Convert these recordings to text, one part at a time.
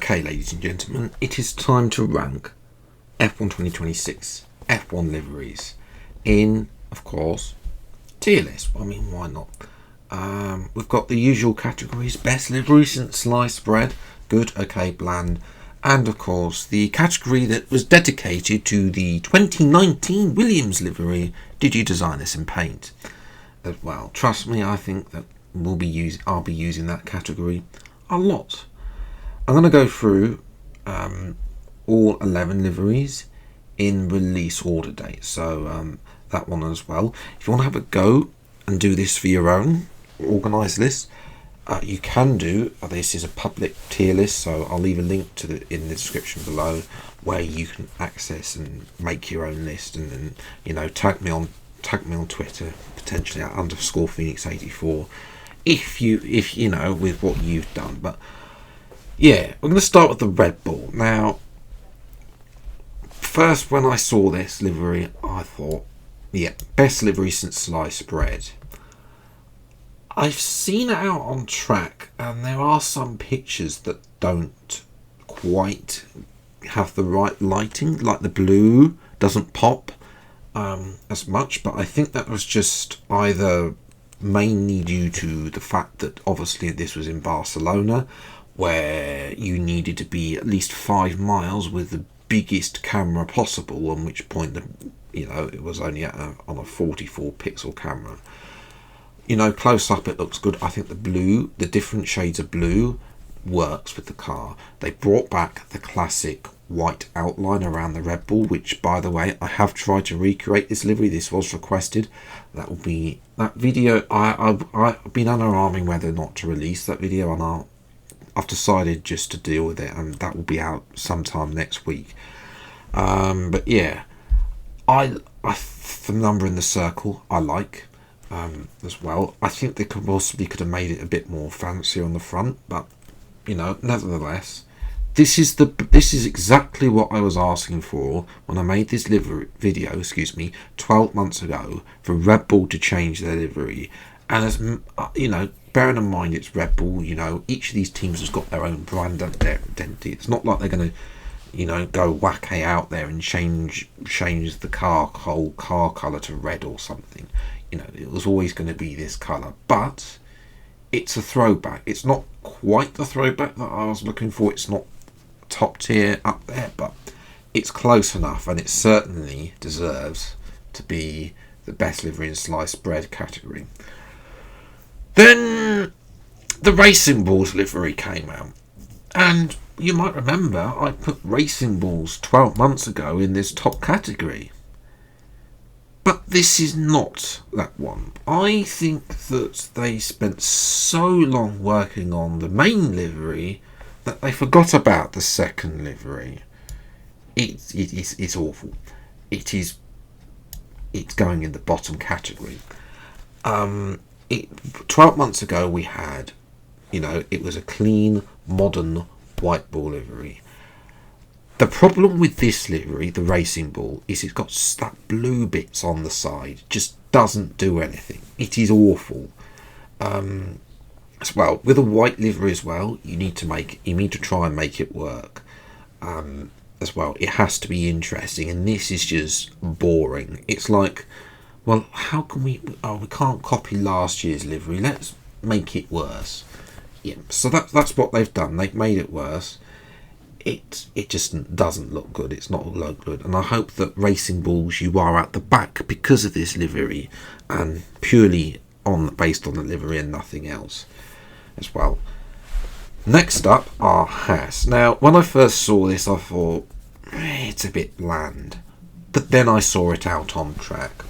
Okay, ladies and gentlemen, it is time to rank F1 2026 F1 liveries in, of course, tier list. I mean, why not? We've got the usual categories: best livery since sliced bread, good, okay, bland, and of course the category that was dedicated to the 2019 Williams livery. Did you design this in paint? As well, trust me, I think that I'll be using that category a lot. I'm going to go through all 11 liveries in release order date, so that one as well. If you want to have a go and do this for your own organised list, you can do. This is a public tier list, so I'll leave a link to in the description below where you can access and make your own list, and then tag me on Twitter, potentially at _Phoenix84 if you know with what you've done. But yeah, we're going to start with the Red Bull. Now, first, when I saw this livery, I thought, yeah, best livery since sliced bread. I've seen it out on track, and there are some pictures that don't quite have the right lighting, like the blue doesn't pop as much, but I think that was just either mainly due to the fact that obviously this was in Barcelona, where you needed to be at least 5 miles with the biggest camera possible, on which point it was only on a 44 pixel camera. Close up it looks good. I think the different shades of blue works with the car. They brought back the classic white outline around the Red Bull, which, by the way, I have tried to recreate this livery. This was requested. That will be that video. I've been unalarming whether or not to release that video, and I've decided just to deal with it, and that will be out sometime next week. But yeah, the number in the circle I like as well. I think they could have made it a bit more fancy on the front, but nevertheless, this is exactly what I was asking for when I made this livery video, 12 months ago, for Red Bull to change their livery. And as bearing in mind it's Red Bull, each of these teams has got their own brand and their identity. It's not like they're going to go wacky out there and change the whole car colour to red or something. It was always going to be this colour, but it's a throwback. It's not quite the throwback that I was looking for. It's not top tier up there, but it's close enough, and it certainly deserves to be the best livery in sliced bread category. Then the Racing Bulls livery came out, and you might remember I put Racing Bulls 12 months ago in this top category. But this is not that one. I think that they spent so long working on the main livery that they forgot about the second livery. It's awful. It's going in the bottom category. 12 months ago we had, it was a clean, modern white Bull livery. The problem with this livery, the Racing Bull, is it's got that blue bits on the side. Just doesn't do anything. It is awful. As well, with a white livery as well, you need to try and make it work. As well, it has to be interesting, and this is just boring. It's like, well, how can we can't copy last year's livery. Let's make it worse. Yeah, so that's what they've done. They've made it worse. It just doesn't look good. It's not look good, and I hope that Racing Bulls, you are at the back because of this livery, and purely based on the livery and nothing else as well. Next up are Haas. Now, when I first saw this, I thought it's a bit bland, but then I saw it out on track,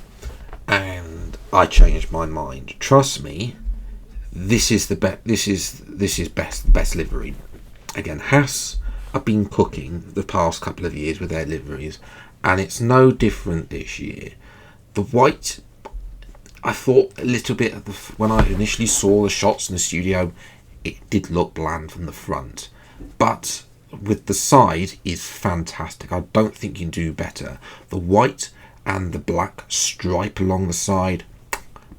and I changed my mind. Trust me, this is the best. This is best livery. Again, Haas have been cooking the past couple of years with their liveries, and it's no different this year. The white, I thought a little bit when I initially saw the shots in the studio, it did look bland from the front, but with the side is fantastic. I don't think you can do better. The white and the black stripe along the side,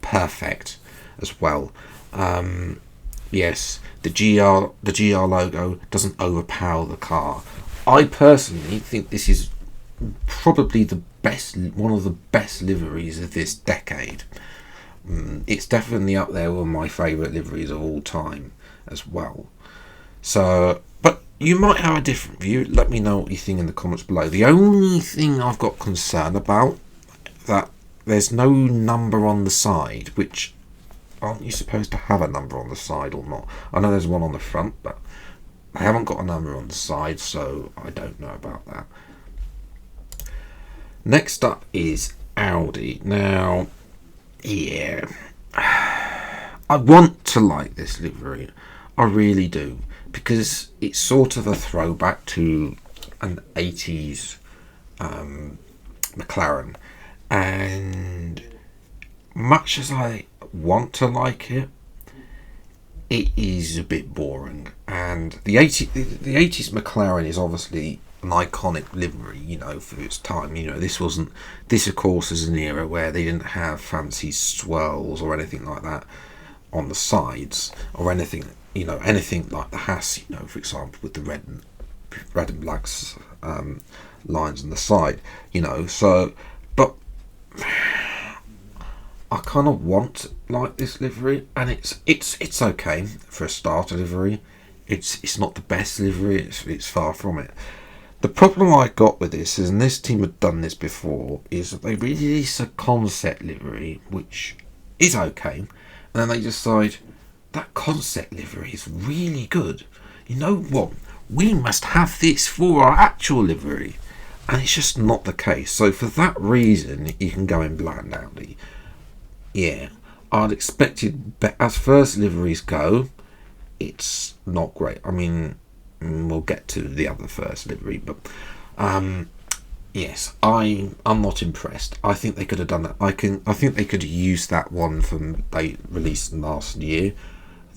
perfect as well. Yes, the GR logo doesn't overpower the car. I personally think this is probably one of the best liveries of this decade. It's definitely up there with my favourite liveries of all time as well. So, but you might have a different view. Let me know what you think in the comments below. The only thing I've got concern about, that there's no number on the side, which, aren't you supposed to have a number on the side or not? I know there's one on the front, but I haven't got a number on the side, so I don't know about that. Next up is Audi. Now, yeah, I want to like this livery. I really do, because it's sort of a throwback to an 80s McLaren, and much as I want to like it, it is a bit boring. And the 80s McLaren is obviously an iconic livery, you know, for its time. You know, this of course is an era where they didn't have fancy swirls or anything like that on the sides, or anything, you know, anything like the Haas, you know, for example, with the red and black lines on the side, you know. So, but I kind of want like this livery, and it's okay for a starter livery. It's not the best livery. It's far from it. The problem I got with this is, and this team had done this before, is that they release a concept livery which is okay, and then they decide that concept livery is really good. You know what? We must have this for our actual livery, and it's just not the case. So for that reason, you can go in blind Audi. Yeah, I'd expected, as first liveries go, it's not great. I mean, we'll get to the other first livery, but yes, I'm not impressed. I think they could have done that. I think they could have used that one from they released last year,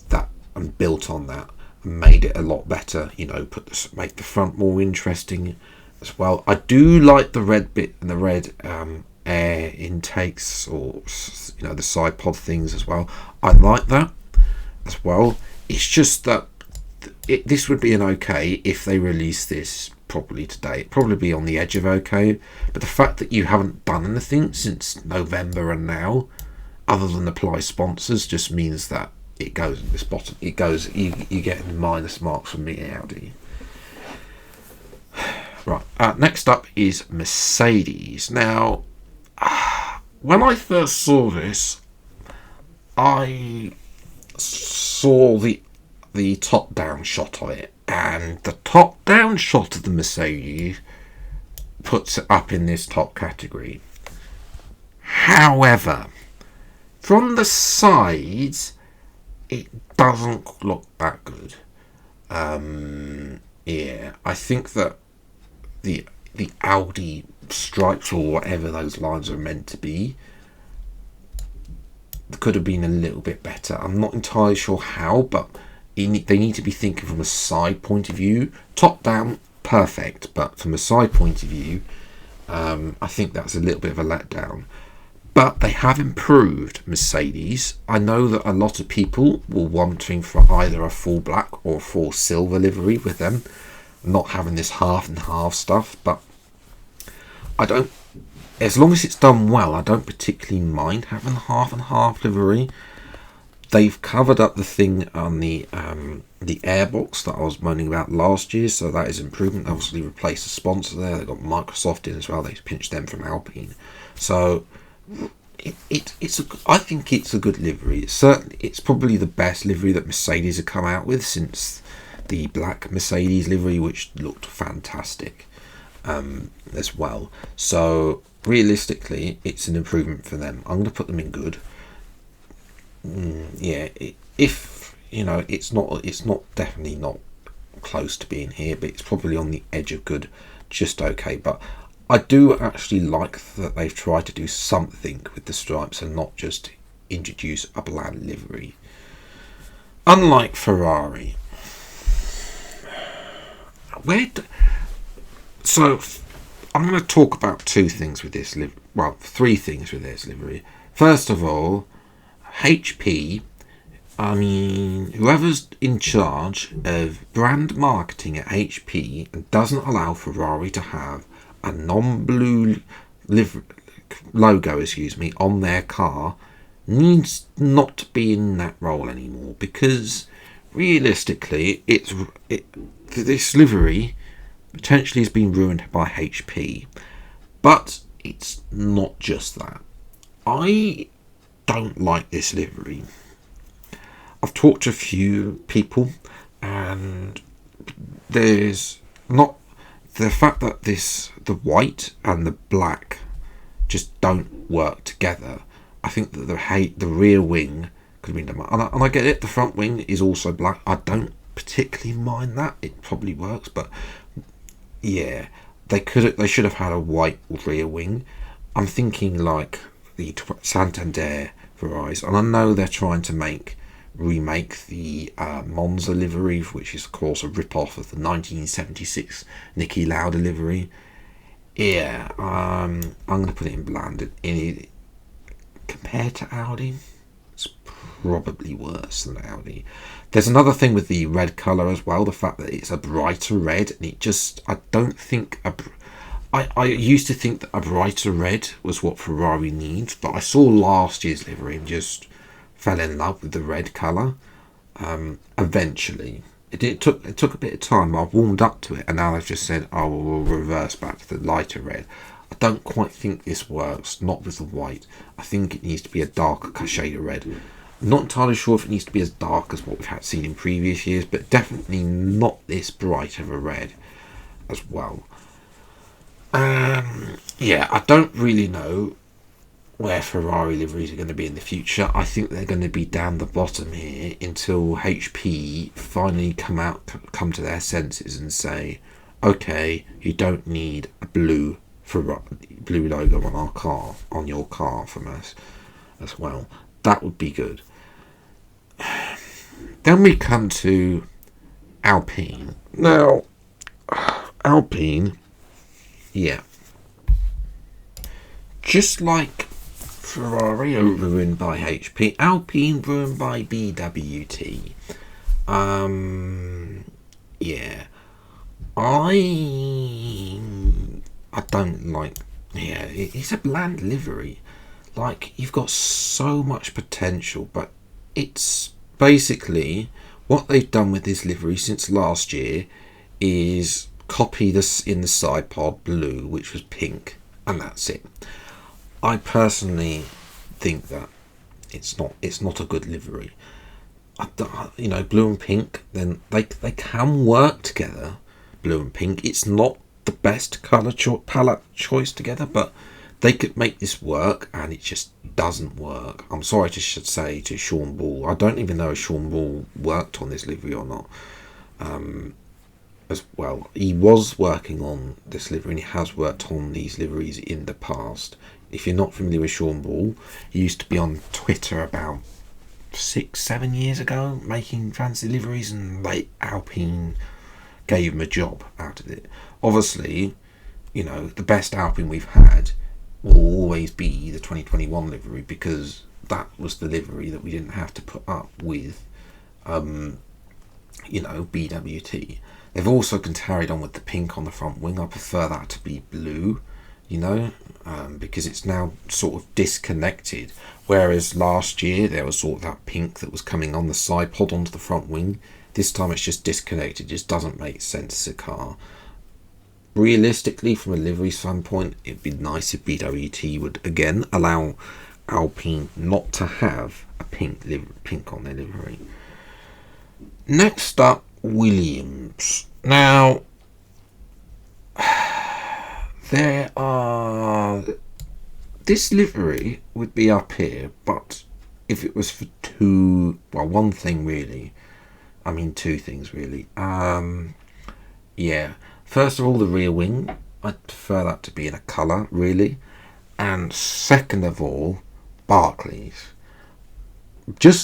that, and built on that and made it a lot better. You know, make the front more interesting as well. I do like the red bit and the red air intakes, or, you know, the side pod things as well. I like that as well. It's just that this would be an okay if they release this properly today. It'd probably be on the edge of okay, but the fact that you haven't done anything since November and now, other than apply sponsors, just means that it goes in this bottom. It goes. You get minus marks from me, Audi. Right. Next up is Mercedes. Now, when I first saw this, I saw the top down shot of it, and the top down shot of the Mercedes puts it up in this top category. However, from the sides, it doesn't look that good. Yeah, I think that the Audi stripes, or whatever those lines are meant to be, could have been a little bit better. I'm not entirely sure how, but they need to be thinking from a side point of view. Top down, perfect, but from a side point of view, I think that's a little bit of a letdown. But they have improved, Mercedes. I know that a lot of people were wanting for either a full black or full silver livery with them, not having this half and half stuff, but I don't, as long as it's done well, I don't particularly mind having half and half livery. They've covered up the thing on the airbox that I was moaning about last year, so that is improvement. Obviously replaced the sponsor there. They've got Microsoft in as well. They pinched them from Alpine. So I think it's a good livery. It's probably the best livery that Mercedes have come out with since the black Mercedes livery, which looked fantastic as well. So realistically, it's an improvement for them. I'm going to put them in good. Yeah, if you know, it's not definitely not close to being here, but it's probably on the edge of good, just okay. But I do actually like that they've tried to do something with the stripes and not just introduce a bland livery. Unlike Ferrari, so I'm going to talk about three things with this livery. First of all, HP I mean, whoever's in charge of brand marketing at HP and doesn't allow Ferrari to have a non-blue logo, on their car needs not to be in that role anymore, because realistically, this livery potentially has been ruined by HP. But it's not just that. I don't like this livery. I've talked to a few people, and there's not the fact that the white and the black just don't work together. I think that the rear wing could have been done, and I get it. The front wing is also black. I don't particularly mind that. It probably works, but yeah, they should have had a white rear wing. I'm thinking like the Santander Verizon, and I know they're trying to remake the Monza livery, which is of course a rip-off of the 1976 Niki Lauda livery. Yeah, I'm going to put it in bland. Compared to Audi, it's probably worse than Audi. There's another thing with the red colour as well, the fact that it's a brighter red, and I don't think I used to think that a brighter red was what Ferrari needs, but I saw last year's livery and just fell in love with the red colour. Eventually, it took a bit of time. I warmed up to it, and now they've just said, "Oh, we'll reverse back to the lighter red." I don't quite think this works. Not with the white. I think it needs to be a darker shade of red. I'm not entirely sure if it needs to be as dark as what we've seen in previous years, but definitely not this bright of a red as well. Yeah, I don't really know where Ferrari liveries are going to be in the future. I think they're going to be down the bottom here until HP finally come to their senses and say, okay, you don't need a blue logo on your car from us as well. That would be good. Then we come to Alpine. Now, Alpine, yeah, just like Ferrari are ruined by HP, Alpine ruined by BWT. Yeah, I don't like. Yeah, it's a bland livery. Like, you've got so much potential, but it's basically what they've done with this livery since last year is copy this in the side pod blue, which was pink, and that's it. I personally think that it's not a good livery. Blue and pink, then they can work together. Blue and pink. It's not the best colour palette choice together, but they could make this work, and it just doesn't work. I'm sorry to say to Sean Ball. I don't even know if Sean Ball worked on this livery or not. As well, he was working on this livery, and he has worked on these liveries in the past. If you're not familiar with Sean Ball, he used to be on Twitter about 6-7 years ago making fancy liveries, and Alpine gave him a job out of it. Obviously, the best Alpine we've had will always be the 2021 livery, because that was the livery that we didn't have to put up with BWT. They've also carried on with the pink on the front wing. I prefer that to be blue, because it's now sort of disconnected. Whereas last year there was sort of that pink that was coming on the side pod onto the front wing. This time it's just disconnected. It just doesn't make sense as a car. Realistically, from a livery standpoint, it'd be nice if BWT would again allow Alpine not to have a pink on their livery. Next up, Williams. Now, this livery would be up here, but if it was for two things really. Yeah. First of all, the rear wing. I'd prefer that to be in a colour, really. And second of all, Barclays. It's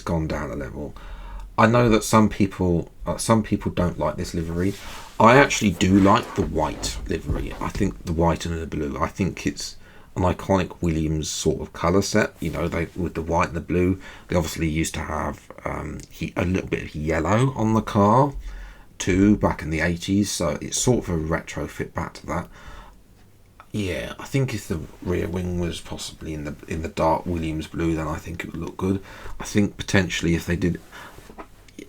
gone down a level. I know that some people don't like this livery. I actually do like the white livery. I think the white and the blue. I think it's an iconic Williams sort of colour set. You know, they with the white and the blue. They obviously used to have a little bit of yellow on the car too back in the 80s, so it's sort of a retrofit back to that. Yeah, I think if the rear wing was possibly in the dark Williams blue, then I think it would look good. I think potentially if they did,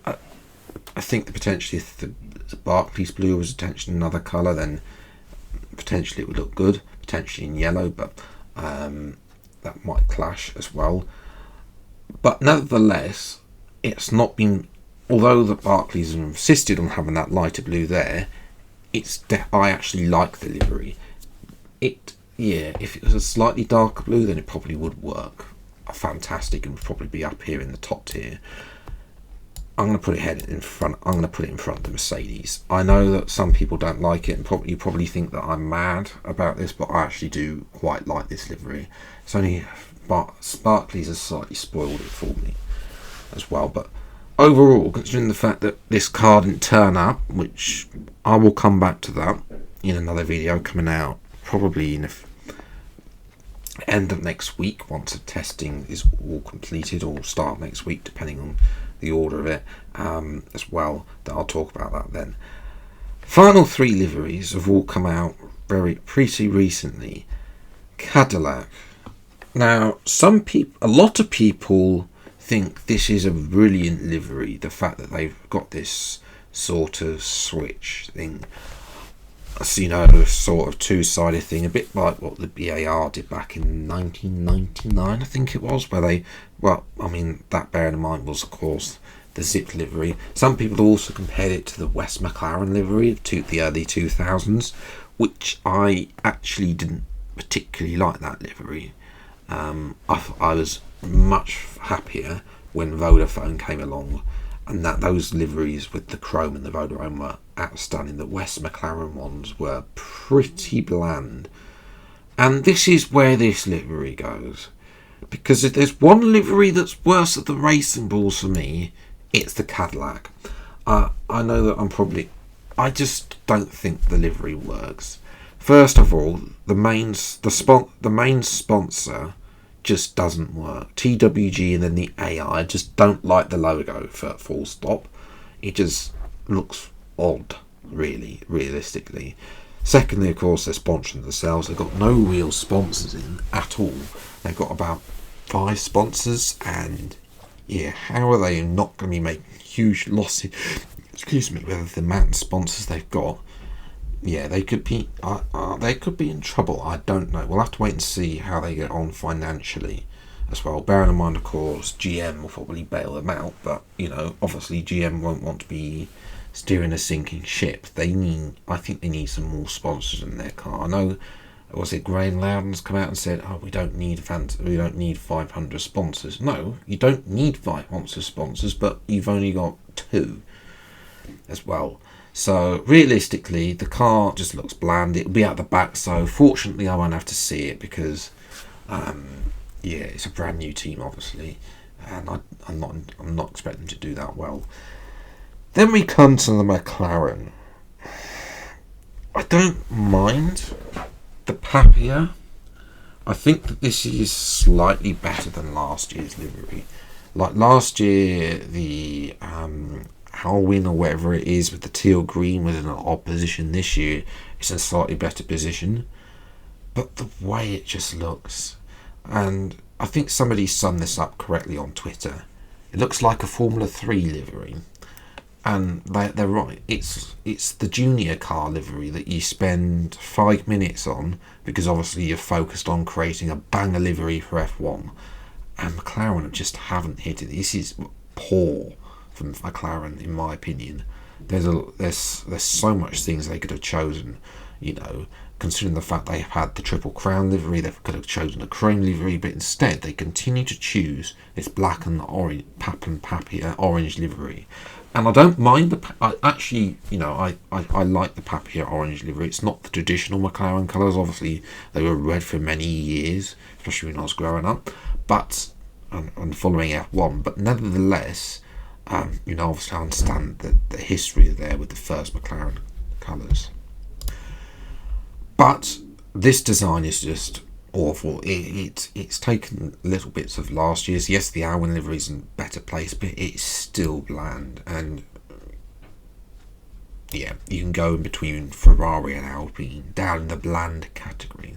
I think potentially if the Barclays blue was potentially another colour, then potentially it would look good. Potentially in yellow, but that might clash as well. But nevertheless, it's not been. Although the Barclays have insisted on having that lighter blue there, I actually like the livery. If it was a slightly darker blue, then it probably would work fantastic and would probably be up here in the top tier. I'm going to put it in front. I'm going to put it in front of the Mercedes. I know that some people don't like it, and you probably think that I'm mad about this, but I actually do quite like this livery. It's only Barclays has slightly spoiled it for me as well, but overall, considering the fact that this car didn't turn up, which I will come back to that in another video coming out probably in the end of next week once the testing is all completed, or start next week depending on the order of it as well, that I'll talk about that then. Final 3 liveries have all come out pretty recently. Cadillac. Now, a lot of people think this is a brilliant livery, the fact that they've got this sort of switch thing. So, you know, sort of two-sided thing, a bit like what the BAR did back in 1999, I think it was, where that bearing in mind was, of course, the Zip livery. Some people also compared it to the West McLaren livery of the early 2000s, which I actually didn't particularly like that livery. I was much happier when Vodafone came along, and that those liveries with the chrome and the Vodafone were outstanding. The West McLaren ones were pretty bland, and this is where this livery goes, because if there's one livery that's worse at the racing balls for me, it's the Cadillac. I know that I just don't think the livery works. First of all, the main sponsor just doesn't work. TWG and then the AI, just don't like the logo for full stop. It just looks odd, really, realistically. Secondly, of course, they're sponsoring themselves. They've got no real sponsors in at all. They've got about 5 sponsors, and yeah, how are they not going to be making huge losses? Excuse me, whether the amount of sponsors they've got, yeah, they could be in trouble. I don't know. We'll have to wait and see how they get on financially as well. Bearing in mind, of course, GM will probably bail them out, but you know, obviously GM won't want to be steering a sinking ship. I think they need some more sponsors in their car. I know, was it Graham Loudon's come out and said, "Oh, we don't need 500 sponsors." No, you don't need 500 sponsors, but you've only got 2 as well. So realistically, the car just looks bland. It'll be at the back, so fortunately I won't have to see it because, it's a brand new team, obviously, and I'm not expecting to do that well. Then we come to the McLaren. I don't mind the Papia. I think that this is slightly better than last year's livery. Like last year, the Halloween or whatever it is with the teal green was in an odd position. This year it's in a slightly better position, but the way it just looks, and I think somebody summed this up correctly on Twitter, it looks like a Formula 3 livery, and they're right. It's the junior car livery that you spend 5 minutes on because obviously you're focused on creating a banger livery for F1, and McLaren just haven't hit it. This is poor from McLaren, in my opinion. There's so much things they could have chosen, you know, considering the fact they had the Triple Crown livery. They could have chosen a chrome livery, but instead they continue to choose this black and orange Papia orange livery. And I don't mind I like the Papia orange livery. It's not the traditional McLaren colours. Obviously they were red for many years, especially when I was growing up, but and following F1, but nevertheless, obviously I understand the history there with the first McLaren colours. But this design is just awful. It's taken little bits of last year's. Yes, the Alwyn livery is in a better place, but it's still bland. And yeah, you can go in between Ferrari and Alpine, down in the bland category.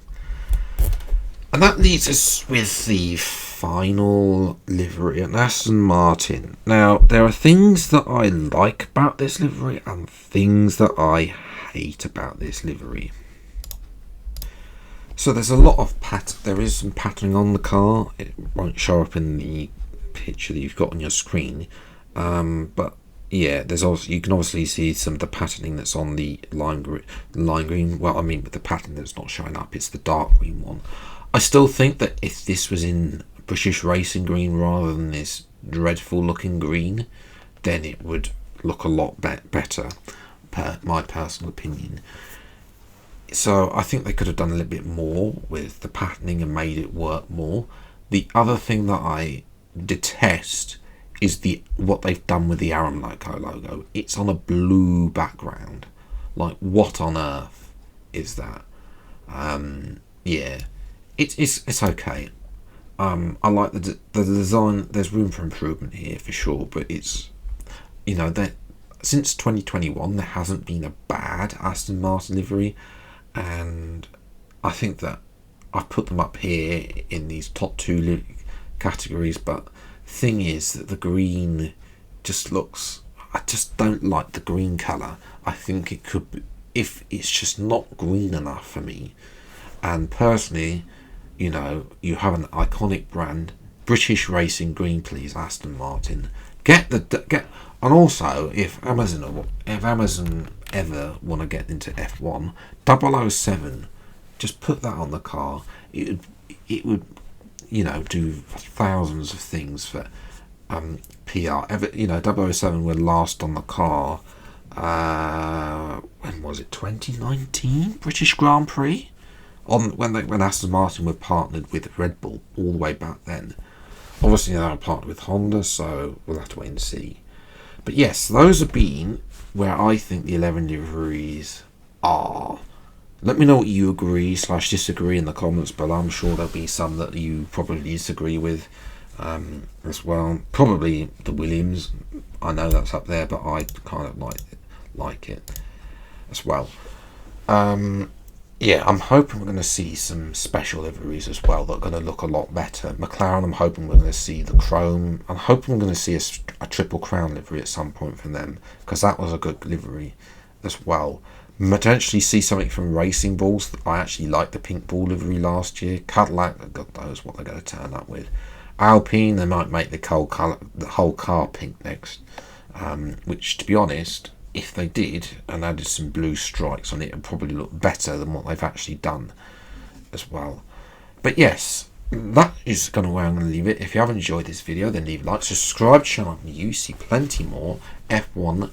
And that leaves us with the final livery, an Aston Martin. Now, there are things that I like about this livery and things that I hate about this livery. So there's a lot of there is some patterning on the car. It won't show up in the picture that you've got on your screen, but yeah, there's also, you can obviously see some of the patterning that's on the lime green. Well, I mean, with the pattern that's not showing up, it's the dark green one. I still think that if this was in British racing green rather than this dreadful looking green, then it would look a lot better, per my personal opinion. So I think they could have done a little bit more with the patterning and made it work more. The other thing that I detest is what they've done with the Aramco logo. It's on a blue background. Like, what on earth is that? Yeah, it's okay. I like the design. There's room for improvement here for sure, but it's, you know, that since 2021 there hasn't been a bad Aston Martin livery, and I think that I've put them up here in these top two categories. But the thing is that the green just looks, I just don't like the green colour. I think it could be, if it's just not green enough for me. And personally, you know, you have an iconic brand, British racing green, please, Aston Martin. And also, if Amazon ever want to get into F1, 007, just put that on the car. It would, you know, do thousands of things for PR. You know, 007 were last on the car. When was it? 2019 British Grand Prix. When Aston Martin were partnered with Red Bull all the way back then. Obviously, they were partnered with Honda, so we'll have to wait and see. But yes, those have been where I think the 11 liveries are. Let me know what you agree / disagree in the comments below. I'm sure there'll be some that you probably disagree with as well. Probably the Williams. I know that's up there, but I kind of like it as well. Yeah, I'm hoping we're going to see some special liveries as well that are going to look a lot better. McLaren, I'm hoping we're going to see the chrome. I'm hoping we're going to see a triple crown livery at some point from them, because that was a good livery as well. Potentially see something from Racing Bulls. I actually liked the pink ball livery last year. Cadillac, God knows what they're going to turn up with. Alpine, they might make the whole car pink next, which, to be honest, if they did and added some blue stripes on it, it would probably look better than what they've actually done as well. But yes, that is going to where I'm going to leave it. If you have enjoyed this video, then leave a like, subscribe to the channel, and you see plenty more F1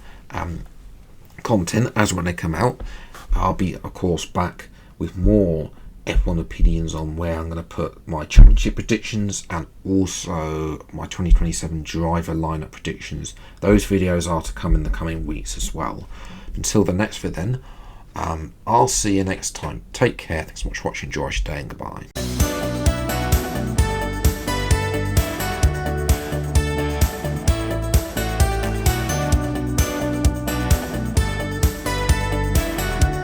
content as when they come out. I'll be, of course, back with more F1 opinions on where I'm going to put my championship predictions and also my 2027 driver lineup predictions. Those videos are to come in the coming weeks as well. Until the next video then, I'll see you next time. Take care. Thanks so much for watching. Enjoy your day and goodbye.